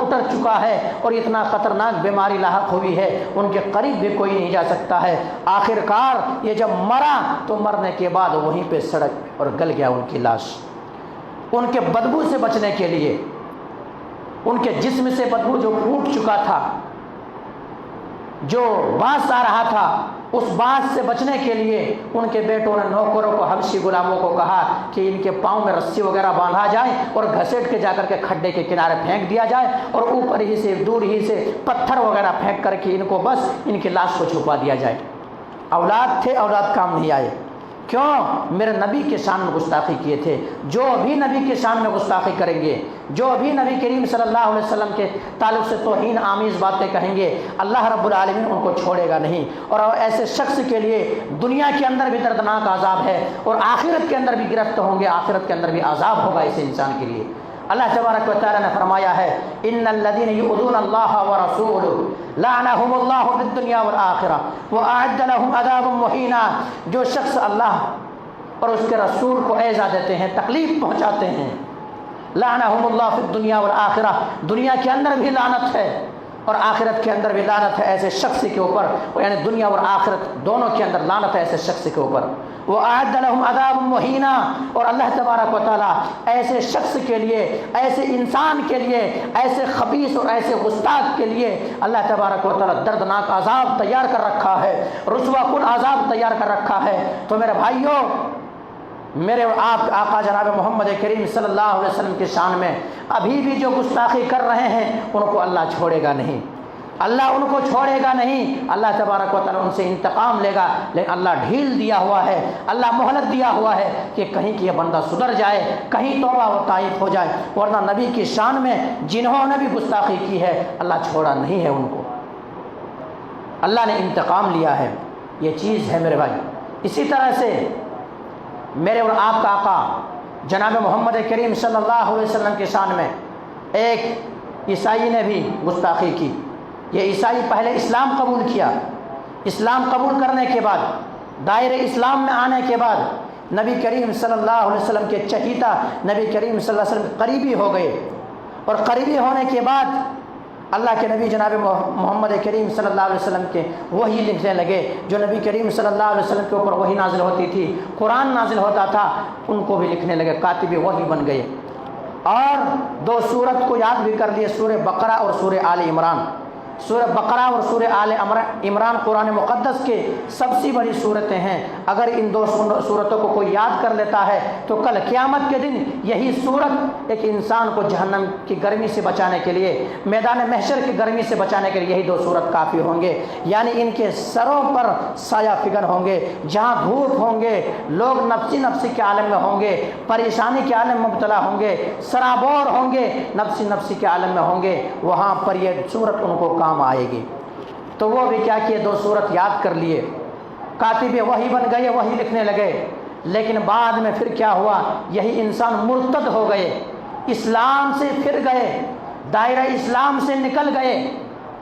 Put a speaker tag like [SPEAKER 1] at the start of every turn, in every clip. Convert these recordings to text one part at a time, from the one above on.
[SPEAKER 1] اتر چکا ہے اور اتنا خطرناک بیماری لاحق ہوئی ہے، ان کے قریب بھی کوئی نہیں جا سکتا ہے۔ آخر کار یہ جب مرا تو مرنے کے بعد وہیں پہ سڑک اور گل گیا ان کی لاش۔ ان کے بدبو سے بچنے کے لیے، ان کے جسم سے بدبو جو پھوٹ چکا تھا، جو بانس آ رہا تھا، اس بانس سے بچنے کے لیے ان کے بیٹوں نے نوکروں کو، حبشی غلاموں کو کہا کہ ان کے پاؤں میں رسی وغیرہ باندھا جائے اور گھسیٹ کے جا کر کے کھڈے کے کنارے پھینک دیا جائے اور اوپر ہی سے دور ہی سے پتھر وغیرہ پھینک کر کے ان کو بس ان کی لاش کو چھپا دیا جائے۔ اولاد تھے، اولاد کام نہیں آئے۔ کیوں؟ میرے نبی کے شان میں گستاخی کیے تھے۔ جو بھی نبی کے شان میں گستاخی کریں گے، جو بھی نبی کریم صلی اللہ علیہ وسلم کے تعلق سے توہین آمیز باتیں کہیں گے، اللہ رب العالمین ان کو چھوڑے گا نہیں۔ اور ایسے شخص کے لیے دنیا کے اندر بھی دردناک عذاب ہے اور آخرت کے اندر بھی گرفت ہوں گے، آخرت کے اندر بھی عذاب ہوگا اس انسان کے لیے۔ اللہ تبارک و تعالیٰ نے فرمایا ہے ان الذین یؤذون اللہ ورسولہ لعنہم اللہ فی الدنیا والآخرہ واعد لهم عذابا مہینا۔ جو شخص اللہ اور اس کے رسول کو ایذا دیتے ہیں، تکلیف پہنچاتے ہیں، لعنہم اللہ فی الدنیا والآخرہ، دنیا کے اندر بھی لعنت ہے اور آخرت کے اندر بھی لعنت ہے ایسے شخص کے اوپر، یعنی دنیا اور آخرت دونوں کے اندر لعنت ہے ایسے شخص کے اوپر۔ وَأَعَدَّ لَهُمْ عَذَابٌ مُّهِينًا، اور اللہ تبارک و تعالیٰ ایسے شخص کے لیے، ایسے انسان کے لیے، ایسے خبیث اور ایسے گستاخ کے لیے اللہ تبارک و تعالیٰ دردناک عذاب تیار کر رکھا ہے، رسوا کن عذاب تیار کر رکھا ہے۔ تو میرے بھائیوں، میرے اور آپ آقا جناب محمد کریم صلی اللہ علیہ وسلم کی شان میں ابھی بھی جو گستاخی کر رہے ہیں ان کو اللہ چھوڑے گا نہیں، اللہ ان کو چھوڑے گا نہیں۔ اللہ تبارک و تعالیٰ ان سے انتقام لے گا، لیکن اللہ ڈھیل دیا ہوا ہے، اللہ مہلت دیا ہوا ہے کہ کہیں کہ یہ بندہ سدھر جائے، کہیں توبہ و تائب ہو جائے، ورنہ نبی کی شان میں جنہوں نے بھی گستاخی کی ہے اللہ چھوڑا نہیں ہے ان کو، اللہ نے انتقام لیا ہے۔ یہ چیز ہے میرے بھائی۔ اسی طرح سے میرے اور آپ کا آقا جناب محمد کریم صلی اللہ علیہ وسلم کی شان میں ایک عیسائی نے بھی گستاخی کی۔ یہ عیسائی پہلے اسلام قبول کیا، اسلام قبول کرنے کے بعد، دائرے اسلام میں آنے کے بعد نبی کریم صلی اللہ علیہ وسلم کے چہیتا، نبی کریم صلی اللہ علیہ وسلم قریبی ہو گئے، اور قریبی ہونے کے بعد اللہ کے نبی جناب محمد کریم صلی اللہ علیہ وسلم کے وحی لکھنے لگے، جو نبی کریم صلی اللہ علیہ وسلم کے اوپر وحی نازل ہوتی تھی، قرآن نازل ہوتا تھا، ان کو بھی لکھنے لگے، کاتب وحی بن گئے۔ اور دو سورت کو یاد بھی کر لیے، سورہ بقرہ اور سورہ آل عمران۔ سورہ بقرہ اور سورہ آل عمران قرآن مقدس کے سب سے بڑی صورتیں ہیں۔ اگر ان دو صورتوں کو کوئی یاد کر لیتا ہے تو کل قیامت کے دن یہی صورت ایک انسان کو جہنم کی گرمی سے بچانے کے لیے، میدان محشر کی گرمی سے بچانے کے لیے یہی دو صورت کافی ہوں گے۔ یعنی ان کے سروں پر سایہ فگن ہوں گے، جہاں دھوپ ہوں گے، لوگ نفسی نفسی کے عالم میں ہوں گے، پریشانی کے عالم میں مبتلا ہوں گے، سرابور ہوں گے، نفسی کے عالم میں ہوں گے، وہاں پر یہ صورت ان کو کام آئے گی۔ تو وہ بھی کیا کیے، دو صورت یاد کر لیے، کاتب وحی بن گئے، وحی لکھنے لگے۔ لیکن بعد میں پھر کیا ہوا، یہی انسان مرتد ہو گئے، اسلام سے پھر گئے، دائرہ اسلام سے نکل گئے،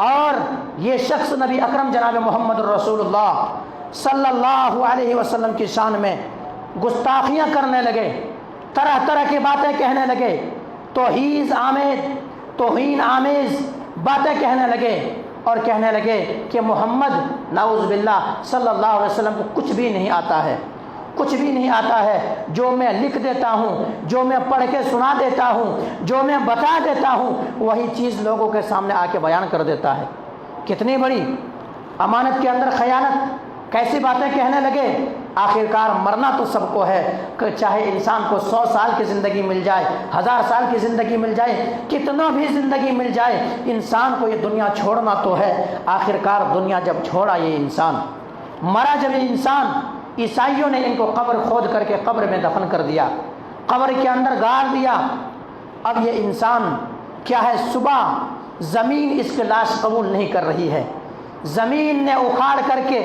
[SPEAKER 1] اور یہ شخص نبی اکرم جناب محمد رسول اللہ صلی اللہ علیہ وسلم کی شان میں گستاخیاں کرنے لگے، طرح طرح کی باتیں کہنے لگے، توہین آمیز باتیں کہنے لگے، اور کہنے لگے کہ محمد نعوذ باللہ صلی اللہ علیہ وسلم کو کچھ بھی نہیں آتا ہے، کچھ بھی نہیں آتا ہے، جو میں لکھ دیتا ہوں، جو میں پڑھ کے سنا دیتا ہوں، جو میں بتا دیتا ہوں، وہی چیز لوگوں کے سامنے آ کے بیان کر دیتا ہے۔ کتنی بڑی امانت کے اندر خیانت، کیسی باتیں کہنے لگے۔ آخرکار مرنا تو سب کو ہے، کہ چاہے انسان کو 100 سال کی زندگی مل جائے، 1000 سال کی زندگی مل جائے، کتنا بھی زندگی مل جائے، انسان کو یہ دنیا چھوڑنا تو ہے۔ آخرکار دنیا جب چھوڑا یہ انسان، مرا جب یہ انسان، عیسائیوں نے ان کو قبر کھود کر کے قبر میں دفن کر دیا، قبر کے اندر گاڑ دیا۔ اب یہ انسان کیا ہے، صبح زمین اس کی لاش قبول نہیں کر رہی ہے، زمین نے اکھاڑ کر کے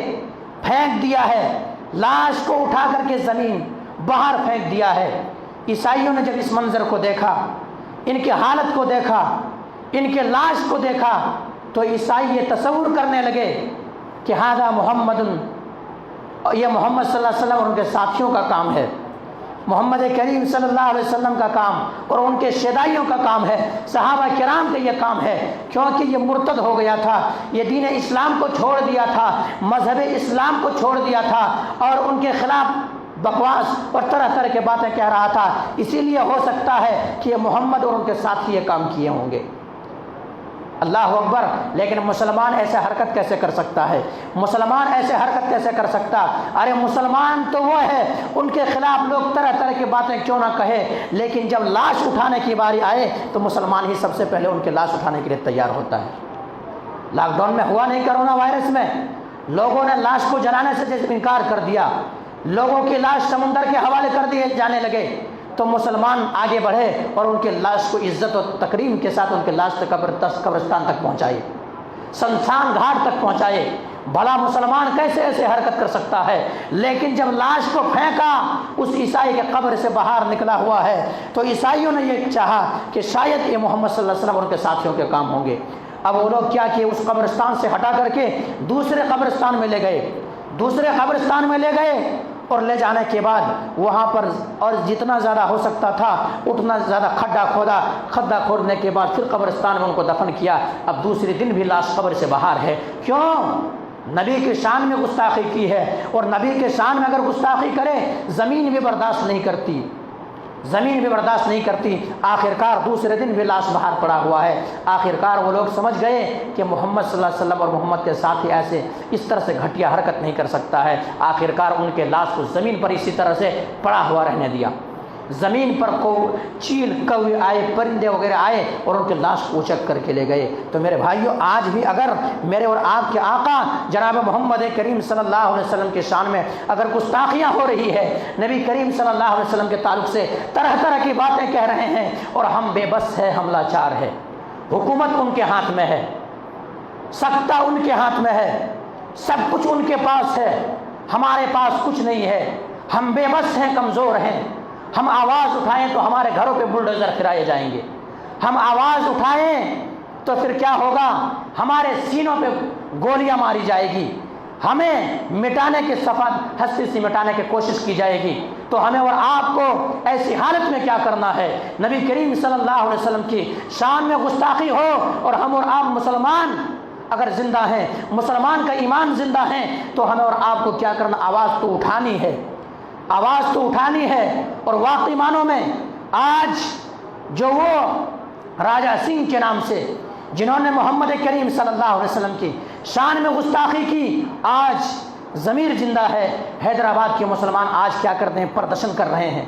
[SPEAKER 1] پھینک دیا ہے، لاش کو اٹھا کر کے زمین باہر پھینک دیا ہے۔ عیسائیوں نے جب اس منظر کو دیکھا، ان کی حالت کو دیکھا، ان کے لاش کو دیکھا، تو عیسائی یہ تصور کرنے لگے کہ ہذا محمد، یہ محمد صلی اللہ علیہ وسلم اور ان کے ساتھیوں کا کام ہے، محمد کریم صلی اللہ علیہ وسلم کا کام اور ان کے شیدائیوں کا کام ہے، صحابہ کرام کا یہ کام ہے، کیونکہ یہ مرتد ہو گیا تھا، یہ دین اسلام کو چھوڑ دیا تھا، مذہب اسلام کو چھوڑ دیا تھا اور ان کے خلاف بکواس اور طرح طرح کے باتیں کہہ رہا تھا۔ اسی لیے ہو سکتا ہے کہ یہ محمد اور ان کے ساتھی یہ کام کیے ہوں گے۔ اللہ اکبر۔ لیکن مسلمان ایسے حرکت کیسے کر سکتا ہے؟ مسلمان ایسے حرکت کیسے کر سکتا؟ ارے مسلمان تو وہ ہے، ان کے خلاف لوگ طرح طرح کی باتیں کیوں نہ کہے، لیکن جب لاش اٹھانے کی باری آئے تو مسلمان ہی سب سے پہلے ان کے لاش اٹھانے کے لیے تیار ہوتا ہے۔ لاک ڈاؤن میں ہوا نہیں کرونا وائرس میں، لوگوں نے لاش کو جلانے سے جیسے انکار کر دیا، لوگوں کی لاش سمندر کے حوالے کر دیے جانے لگے، تو مسلمان آگے بڑھے اور ان کے لاش کو عزت و تکریم کے ساتھ ان کے لاش تک قبرستان تک پہنچائے، شمشان گھاٹ تک پہنچائے۔ بھلا مسلمان کیسے ایسے حرکت کر سکتا ہے؟ لیکن جب لاش کو پھینکا اس عیسائی کے قبر سے باہر نکلا ہوا ہے، تو عیسائیوں نے یہ چاہا کہ شاید یہ محمد صلی اللہ علیہ وسلم اور ان کے ساتھیوں کے کام ہوں گے۔ اب وہ لوگ کیا کیے، اس قبرستان سے ہٹا کر کے دوسرے قبرستان میں لے گئے، دوسرے قبرستان میں لے گئے، اور لے جانے کے بعد وہاں پر اور جتنا زیادہ ہو سکتا تھا اتنا زیادہ کھڈا کھودا، کھڈا کھودنے کے بعد پھر قبرستان میں ان کو دفن کیا۔ اب دوسرے دن بھی لاش قبر سے باہر ہے۔ کیوں؟ نبی کے شان میں گستاخی کی ہے، اور نبی کے شان میں اگر گستاخی کرے زمین بھی برداشت نہیں کرتی، زمین بھی برداشت نہیں کرتی۔ آخرکار دوسرے دن بھی لاش باہر پڑا ہوا ہے۔ آخرکار وہ لوگ سمجھ گئے کہ محمد صلی اللہ علیہ وسلم اور محمد کے ساتھی ایسے اس طرح سے گھٹیا حرکت نہیں کر سکتا ہے۔ آخرکار ان کے لاش کو زمین پر اسی طرح سے پڑا ہوا رہنے دیا۔ زمین پر کو چیل کوے آئے، پرندے وغیرہ آئے اور ان کے لاش کو اچک کر کے لے گئے۔ تو میرے بھائیوں، آج بھی اگر میرے اور آپ کے آقا جناب محمد کریم صلی اللہ علیہ وسلم کے شان میں اگر گستاخیاں ہو رہی ہے، نبی کریم صلی اللہ علیہ وسلم کے تعلق سے طرح طرح کی باتیں کہہ رہے ہیں اور ہم بے بس ہے، ہم لاچار ہے، حکومت ان کے ہاتھ میں ہے، سکتہ ان کے ہاتھ میں ہے، سب کچھ ان کے پاس ہے، ہمارے پاس کچھ نہیں ہے، ہم بے بس ہیں، کمزور ہیں، ہم آواز اٹھائیں تو ہمارے گھروں پہ بلڈوزر پھرائے جائیں گے، ہم آواز اٹھائیں تو پھر کیا ہوگا، ہمارے سینوں پہ گولیاں ماری جائے گی، ہمیں مٹانے کے صفحات ہستی سے مٹانے کی کوشش کی جائے گی۔ تو ہمیں اور آپ کو ایسی حالت میں کیا کرنا ہے؟ نبی کریم صلی اللہ علیہ وسلم کی شان میں گستاخی ہو اور ہم اور آپ مسلمان اگر زندہ ہیں، مسلمان کا ایمان زندہ ہیں، تو ہمیں اور آپ کو کیا کرنا؟ آواز تو اٹھانی ہے، آواز تو اٹھانی ہے۔ اور واقعی معنوں میں آج جو وہ راجہ سنگھ کے نام سے جنہوں نے محمد کریم صلی اللہ علیہ وسلم کی شان میں گستاخی کی، آج ضمیر زندہ ہے۔ حیدرآباد کے مسلمان آج کیا کرتے ہیں؟ پردرشن کر رہے ہیں،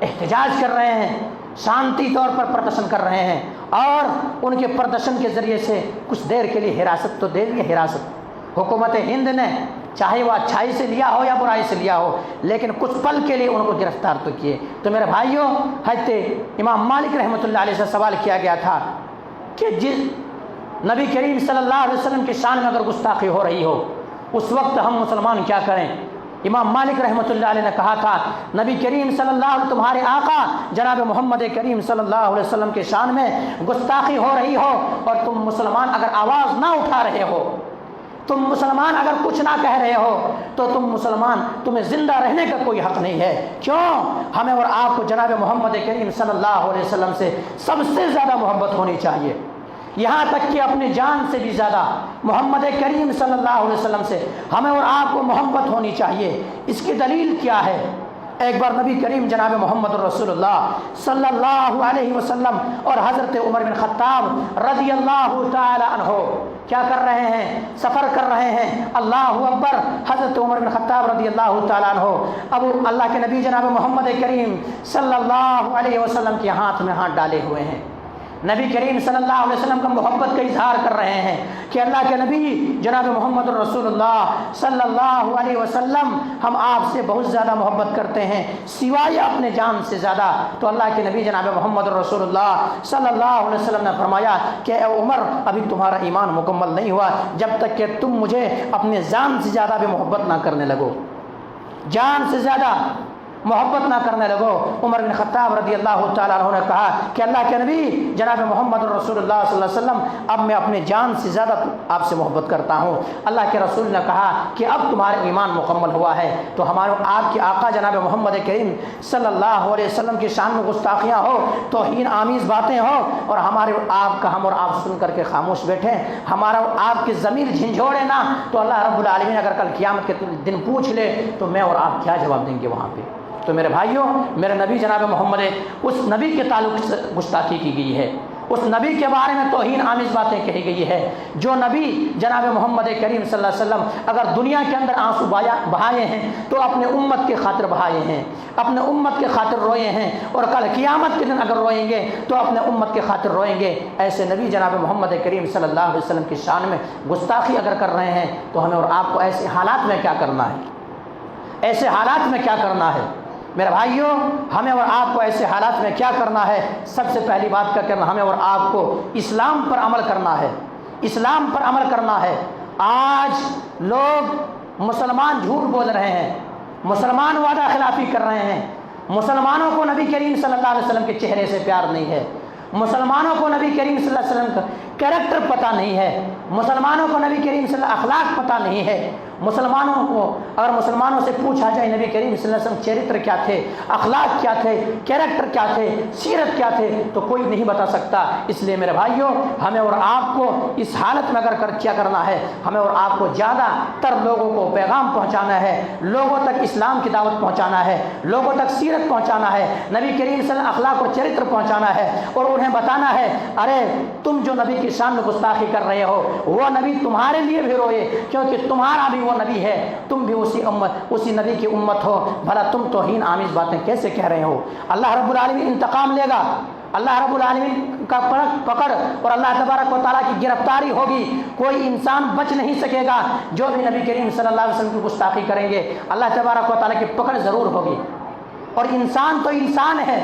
[SPEAKER 1] احتجاج کر رہے ہیں، شانتی طور پر پردرشن کر رہے ہیں، اور ان کے پردرشن کے ذریعے سے کچھ دیر کے لیے حراست تو دے دی حراست حکومت ہند نے، چاہے وہ اچھائی سے لیا ہو یا برائی سے لیا ہو، لیکن کچھ پل کے لیے ان کو گرفتار تو کیے۔ تو میرے بھائیوں، حضرت امام مالک رحمۃ اللہ علیہ سے سوال کیا گیا تھا کہ جس نبی کریم صلی اللہ علیہ وسلم کی شان میں اگر گستاخی ہو رہی ہو اس وقت ہم مسلمان کیا کریں؟ امام مالک رحمۃ اللہ علیہ نے کہا تھا، نبی کریم صلی اللہ علیہ وسلم، تمہارے آقا جناب محمد کریم صلی اللہ علیہ وسلم کے شان میں گستاخی ہو رہی ہو اور تم مسلمان اگر آواز نہ اٹھا رہے ہو، تم مسلمان اگر کچھ نہ کہہ رہے ہو، تو تم مسلمان، تمہیں زندہ رہنے کا کوئی حق نہیں ہے۔ کیوں؟ ہمیں اور آپ کو جناب محمد کریم صلی اللہ علیہ وسلم سے سب سے زیادہ محبت ہونی چاہیے، یہاں تک کہ اپنی جان سے بھی زیادہ محمد کریم صلی اللہ علیہ وسلم سے ہمیں اور آپ کو محبت ہونی چاہیے۔ اس کی دلیل کیا ہے؟ ایک بار نبی کریم جناب محمد رسول اللہ صلی اللہ علیہ وسلم اور حضرت عمر بن خطاب رضی اللہ تعالی عنہ کیا کر رہے ہیں؟ سفر کر رہے ہیں۔ اللہ اکبر۔ حضرت عمر بن خطاب رضی اللہ تعالی عنہ اب اللہ کے نبی جناب محمد کریم صلی اللہ علیہ وسلم کے ہاتھ میں ہاتھ ڈالے ہوئے ہیں، نبی کریم صلی اللہ علیہ وسلم کا محبت کا اظہار کر رہے ہیں کہ اللہ کے نبی جناب محمد رسول اللہ صلی اللہ علیہ وسلم، ہم آپ سے بہت زیادہ محبت کرتے ہیں سوائے اپنے جان سے زیادہ۔ تو اللہ کے نبی جناب محمد رسول اللہ صلی اللہ علیہ وسلم نے فرمایا کہ اے عمر، ابھی تمہارا ایمان مکمل نہیں ہوا جب تک کہ تم مجھے اپنے جان سے زیادہ بھی محبت نہ کرنے لگو، جان سے زیادہ محبت نہ کرنے لگو۔ عمر بن خطاب رضی اللہ تعالیٰ عنہ نے کہا کہ اللہ کے نبی جناب محمد رسول اللہ صلی اللہ علیہ وسلم، اب میں اپنے جان سے زیادہ آپ سے محبت کرتا ہوں۔ اللہ کے رسول نے کہا کہ اب تمہارا ایمان مکمل ہوا ہے۔ تو ہمارے آپ کے آقا جناب محمد کریم صلی اللہ علیہ وسلم کی شان میں گستاخیاں ہو، توہین آمیز باتیں ہو، اور ہمارے آپ کا ہم اور آپ سن کر کے خاموش بیٹھیں، ہمارا آپ کی ضمیر جھنجھوڑے نہ، تو اللہ رب العالمین اگر کل قیامت کے دن پوچھ لے تو میں اور آپ کیا جواب دیں گے وہاں پہ؟ تو میرے بھائیوں، میرے نبی جناب محمد، اس نبی کے تعلق سے گستاخی کی گئی ہے، اس نبی کے بارے میں توہین آمیز باتیں کہی گئی ہے۔ جو نبی جناب محمد کریم صلی اللہ علیہ وسلم اگر دنیا کے اندر آنسو بہائے ہیں تو اپنے امت کی خاطر بہائے ہیں، اپنے امت کی خاطر روئے ہیں، اور کل قیامت کے دن اگر روئیں گے تو اپنے امت کی خاطر روئیں گے۔ ایسے نبی جناب محمد کریم صلی اللہ علیہ وسلم کی شان میں گستاخی اگر کر رہے ہیں تو ہمیں اور آپ کو ایسے حالات میں کیا کرنا ہے؟ ایسے حالات میں کیا کرنا ہے میرے بھائیوں؟ ہمیں اور آپ کو ایسے حالات میں کیا کرنا ہے؟ سب سے پہلی بات کا کرنا، ہمیں اور آپ کو اسلام پر عمل کرنا ہے، اسلام پر عمل کرنا ہے۔ آج لوگ مسلمان جھوٹ بول رہے ہیں، مسلمان وعدہ خلافی کر رہے ہیں، مسلمانوں کو نبی کریم صلی اللہ علیہ وسلم کے چہرے سے پیار نہیں ہے، مسلمانوں کو نبی کریم صلی اللہ علیہ وسلم کا کیریکٹر پتہ نہیں ہے، مسلمانوں کو نبی کریم صلی اللہ علیہ وسلم اخلاق پتہ نہیں ہے۔ مسلمانوں کو اگر مسلمانوں سے پوچھا جائے نبی کریم صلی اللہ علیہ وسلم چریتر کیا تھے، اخلاق کیا تھے، کیریکٹر کیا تھے، سیرت کیا تھے، تو کوئی نہیں بتا سکتا۔ اس لیے میرے بھائیوں، ہمیں اور آپ کو اس حالت میں اگر کیا کرنا ہے، ہمیں اور آپ کو زیادہ تر لوگوں کو پیغام پہنچانا ہے، لوگوں تک اسلام کی دعوت پہنچانا ہے، لوگوں تک سیرت پہنچانا ہے، نبی کریم صلی اللہ علیہ وسلم اخلاق اور چریتر پہنچانا ہے، اور انہیں بتانا ہے ارے تم جو نبی کی شان میں گستاخی کر رہے ہو وہ نبی تمہارے لیے بھی روئے، کیونکہ تمہارا بھی وہ نبی ہے، تم بھی اسی نبی کی امت ہو، بھلا تم توہین آمیز باتیں کیسے کہہ رہے ہو؟ اللہ رب العالمین انتقام لے گا، اللہ رب العالمین کا پکڑ اور اللہ تبارک و تعالیٰ کی گرفتاری ہوگی، کوئی انسان بچ نہیں سکے گا۔ جو بھی نبی کریم صلی اللہ علیہ وسلم کی گستاخی کریں گے اللہ تبارک و تعالیٰ کی پکڑ ضرور ہوگی۔ اور انسان تو انسان ہے،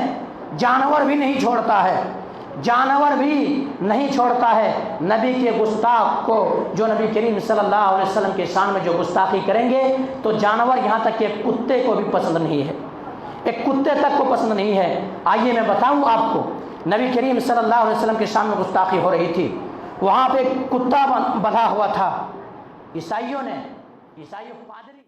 [SPEAKER 1] جانور بھی نہیں چھوڑتا ہے، جانور بھی نہیں چھوڑتا ہے۔ نبی کے گستاخ کو، جو نبی کریم صلی اللہ علیہ وسلم کے شان میں جو گستاخی کریں گے تو جانور یہاں تک کہ ایک کتے کو بھی پسند نہیں ہے، ایک کتے تک کو پسند نہیں ہے۔ آئیے میں بتاؤں آپ کو، نبی کریم صلی اللہ علیہ وسلم کے شان میں گستاخی ہو رہی تھی، وہاں پہ ایک کتا بندھا ہوا تھا، عیسائیوں پادری